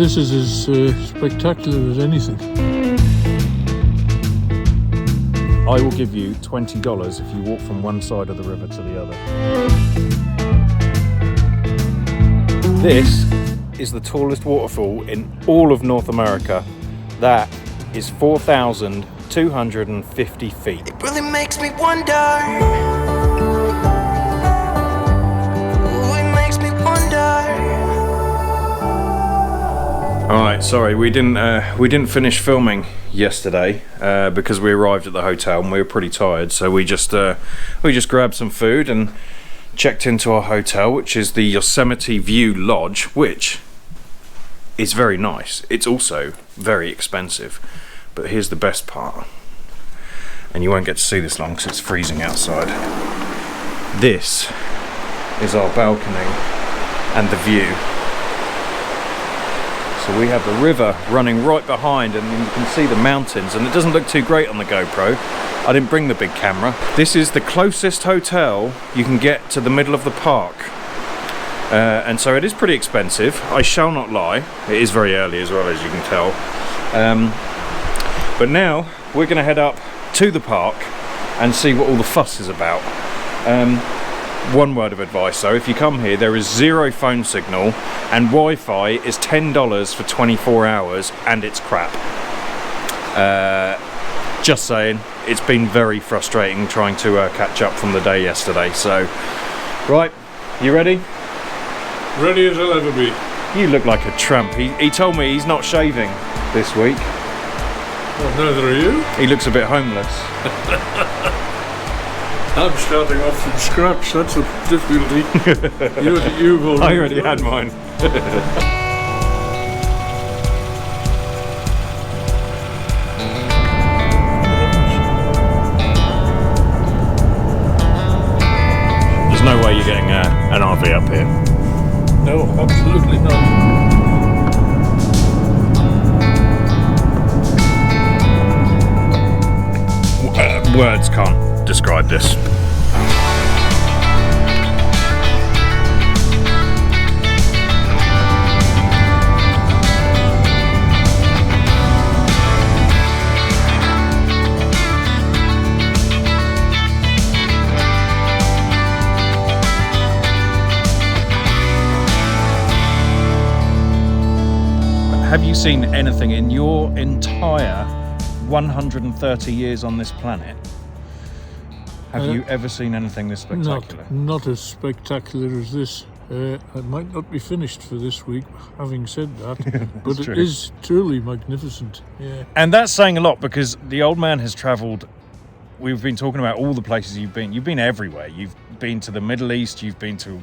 this is as spectacular as anything. I will give you $20 if you walk from one side of the river to the other. This is the tallest waterfall in all of North America. That is 4,250 feet. It really makes me wonder. Ooh, it makes me wonder. Alright, sorry, we didn't finish filming yesterday because we arrived at the hotel and we were pretty tired, so we just grabbed some food and checked into our hotel, which is the Yosemite View Lodge, which is very nice. It's also very expensive, but here's the best part, and you won't get to see this long because it's freezing outside. This is our balcony and the view. So we have the river running right behind, and you can see the mountains, and it doesn't look too great on the GoPro. I didn't bring the big camera. This is the closest hotel you can get to the middle of the park. And so it is pretty expensive, I shall not lie. It is very early as well, as you can tell. But now we're going to head up to the park and see what all the fuss is about. One word of advice though, if you come here, there is zero phone signal and Wi-Fi is $10 for 24 hours and it's crap. Just saying, it's been very frustrating trying to catch up from the day yesterday. So, right, you ready? Ready as I'll ever be. You look like a tramp. He told me he's not shaving this week. Well, neither are you. He looks a bit homeless. I'm starting off from scratch, that's the difficulty. You've already I already had mine. There's no way you're getting an RV up here. No, absolutely not. Words can't describe this. Have you seen anything in your entire 130 years on this planet? Have you ever seen anything this spectacular? Not as spectacular as this. I might not be finished for this week, having said that, but it is truly magnificent. Yeah. And that's saying a lot because the old man has travelled. We've been talking about all the places you've been. You've been everywhere. You've been to the Middle East, you've been to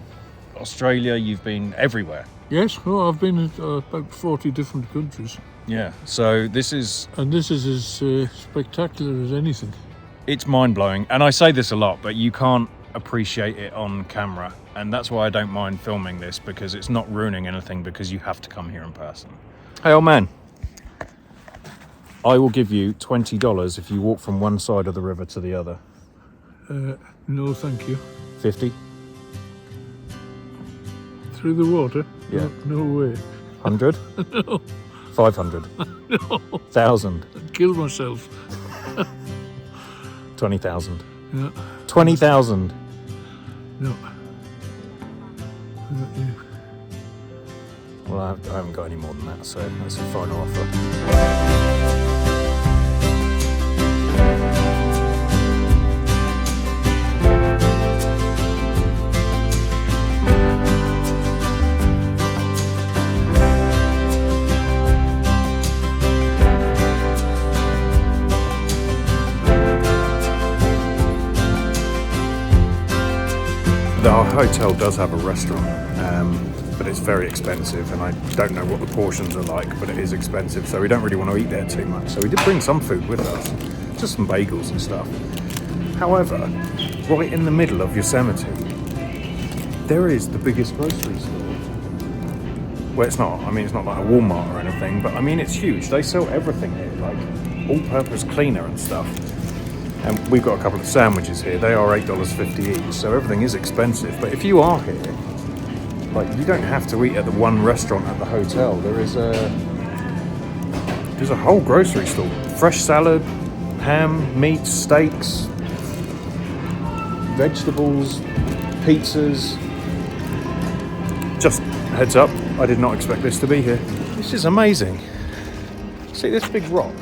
Australia, you've been everywhere. Yes, well, I've been in about 40 different countries. Yeah, so this is... And this is as spectacular as anything. It's mind-blowing, and I say this a lot, but you can't appreciate it on camera, and that's why I don't mind filming this, because it's not ruining anything, because you have to come here in person. Hey, old man. I will give you $20 if you walk from one side of the river to the other. No, thank you. 50? Through the water? Yeah. No way. 100? No. 500? No. 1,000? I'd kill myself. 20,000? Yeah. 20,000? No. Not you. Well, I haven't got any more than that, so that's the final offer. Our hotel does have a restaurant, but it's very expensive, and I don't know what the portions are like, but it is expensive, so we don't really want to eat there too much. So we did bring some food with us, just some bagels and stuff. However, right in the middle of Yosemite, there is the biggest grocery store. Well, it's not. I mean, it's not like a Walmart or anything, but I mean, it's huge. They sell everything here, like all-purpose cleaner and stuff. And we've got a couple of sandwiches here. They are $8.50 each, so everything is expensive. But if you are here, Like, you don't have to eat at the one restaurant at the hotel. There's a whole grocery store. Fresh salad, ham, meat, steaks, vegetables, pizzas. Just heads up, I did not expect this to be here. This is amazing. See this big rock?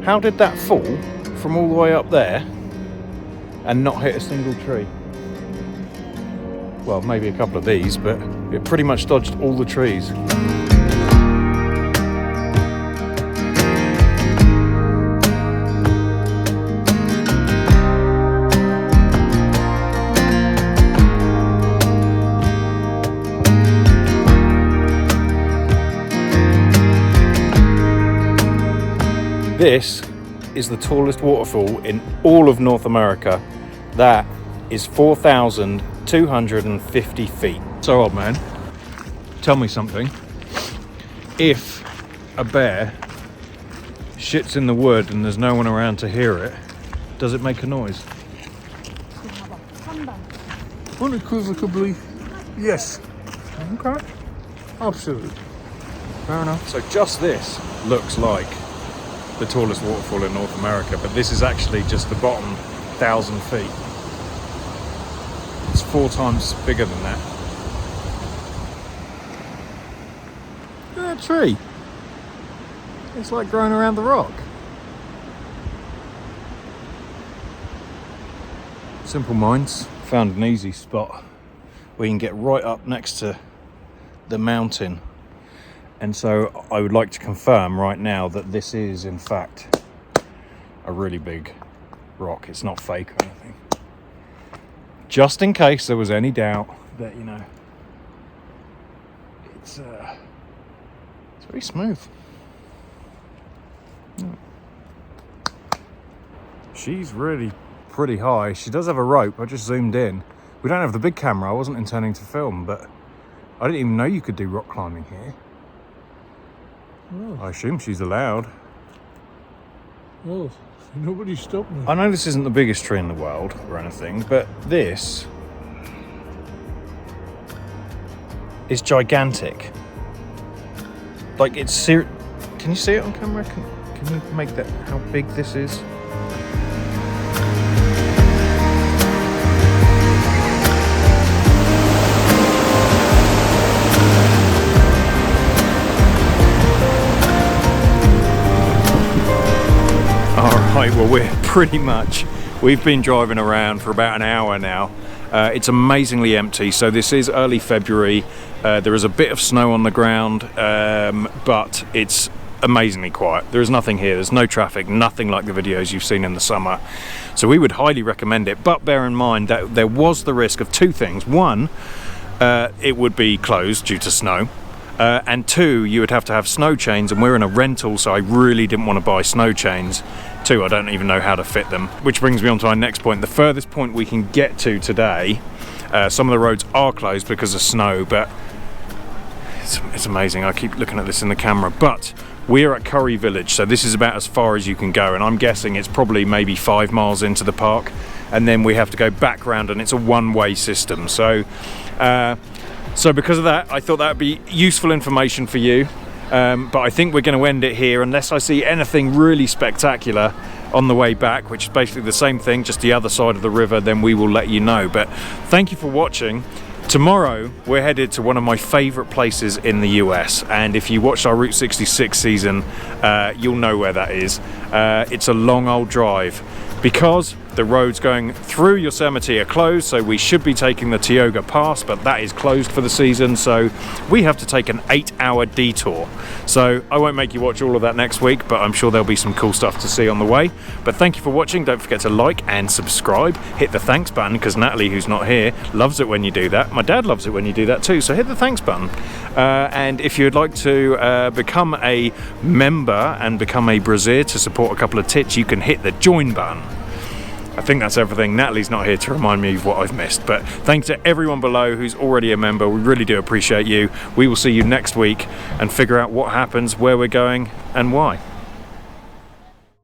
How did that fall from all the way up there and not hit a single tree? Well, maybe a couple of these, but it pretty much dodged all the trees. This is the tallest waterfall in all of North America. That is 4,250 feet. So, old man, tell me something. If a bear shits in the wood and there's no one around to hear it, does it make a noise? Unequivocally, yes. Okay. Absolutely. Fair enough. So just this looks like the tallest waterfall in North America, but this is actually just the bottom 1,000 feet. It's 4 times bigger than that. Look at that tree. It's like growing around the rock. Simple Minds found an easy spot where you can get right up next to the mountain. And so I would like to confirm right now that this is, in fact, a really big rock. It's not fake or anything. Just in case there was any doubt that, you know, it's very smooth. She's really pretty high. She does have a rope. I just zoomed in. We don't have the big camera. I wasn't intending to film, but I didn't even know you could do rock climbing here. Oh. I assume she's allowed. Well, nobody stopped me. I know this isn't the biggest tree in the world or anything, but this is gigantic. Like, it's can you see it on camera? Can you make that how big this is? Alright, well we've been driving around for about an hour now. It's amazingly empty, so this is early February. There is a bit of snow on the ground, but it's amazingly quiet. There is nothing here, there's no traffic, nothing like the videos you've seen in the summer. So we would highly recommend it, but bear in mind that there was the risk of 2 things. 1, it would be closed due to snow. And 2, you would have to have snow chains, and we're in a rental, so I really didn't want to buy snow chains. 2, I don't even know how to fit them. Which brings me on to our next point. The furthest point we can get to today, some of the roads are closed because of snow, but it's amazing. I keep looking at this in the camera, but we're at Curry Village, so this is about as far as you can go, and I'm guessing it's probably maybe 5 miles into the park, and then we have to go back round, and it's a one-way system. So because of that, I thought that would be useful information for you. But I think we're going to end it here unless I see anything really spectacular on the way back, which is basically the same thing, just the other side of the river. Then we will let you know. But thank you for watching. Tomorrow we're headed to one of my favourite places in the US, and if you watched our Route 66 season, you'll know where that is. It's a long old drive because the roads going through Yosemite are closed, so we should be taking the Tioga Pass, but that is closed for the season, so we have to take an 8-hour detour. So I won't make you watch all of that next week, but I'm sure there'll be some cool stuff to see on the way. But thank you for watching. Don't forget to like and subscribe. Hit the thanks button, because Natalie, who's not here, loves it when you do that. My dad loves it when you do that too, so hit the thanks button. And if you'd like to become a member and become a Braziere to support a couple of tits, you can hit the join button. I think that's everything. Natalie's not here to remind me of what I've missed, but thanks to everyone below who's already a member. We really do appreciate you. We will see you next week and figure out what happens, where we're going and why.